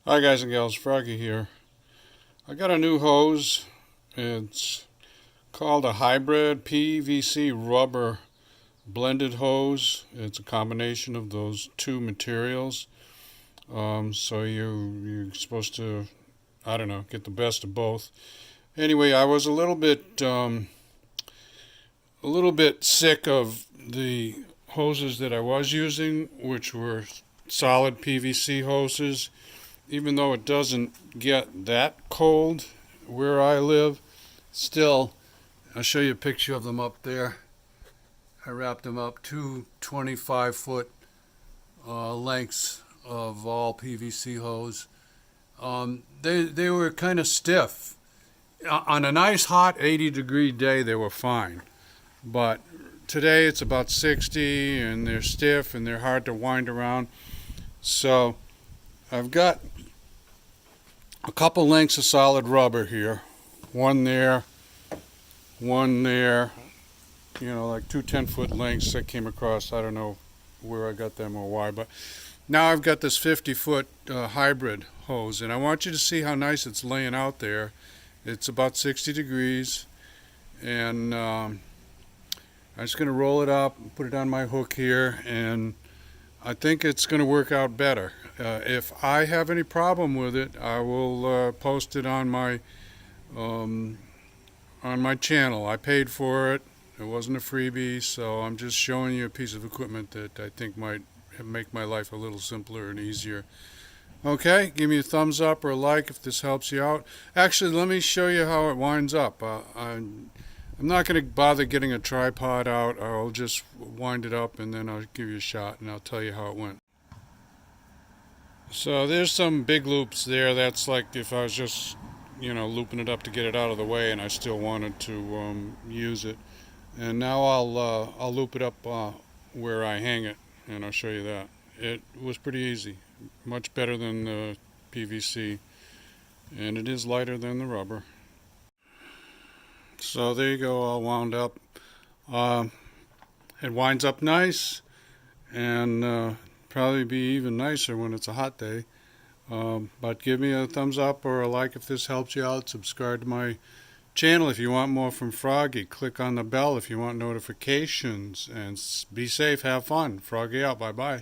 Hi guys and gals, Froggy here. I got a new hose. It's called a hybrid PVC rubber blended hose. It's a combination of those two materials. So you're supposed to, I don't know, get the best of both. Anyway, I was a little bit sick of the hoses that I was using, which were solid PVC hoses. Even though it doesn't get that cold where I live, still, I'll show you a picture of them up there. I wrapped them up, two 25-foot lengths of all PVC hose. They were kind of stiff. On a nice hot 80-degree day, they were fine. But today it's about 60, and they're stiff, and they're hard to wind around. So I've got a couple lengths of solid rubber here. One there, like two 10-foot lengths that came across. I don't know where I got them or why, but now I've got this 50-foot hybrid hose, and I want you to see how nice it's laying out there. It's about 60 degrees, and I'm just going to roll it up and put it on my hook here, and I think it's going to work out better. If I have any problem with it, I will post it on my channel. I paid for it. It wasn't a freebie, so I'm just showing you a piece of equipment that I think might make my life a little simpler and easier. Okay, give me a thumbs up or a like if this helps you out. Actually, let me show you how it winds up. I'm not going to bother getting a tripod out. I'll just wind it up and then I'll give you a shot and I'll tell you how it went. So there's some big loops there. That's like if I was just, looping it up to get it out of the way and I still wanted to use it. And now I'll loop it up where I hang it, and I'll show you that. It was pretty easy, much better than the PVC, and it is lighter than the rubber. So there you go, all wound up. It winds up nice, and probably be even nicer when it's a hot day. But give me a thumbs up or a like if this helps you out. Subscribe to my channel if you want more from Froggy. Click on the bell if you want notifications. And be safe, have fun. Froggy out. Bye-bye.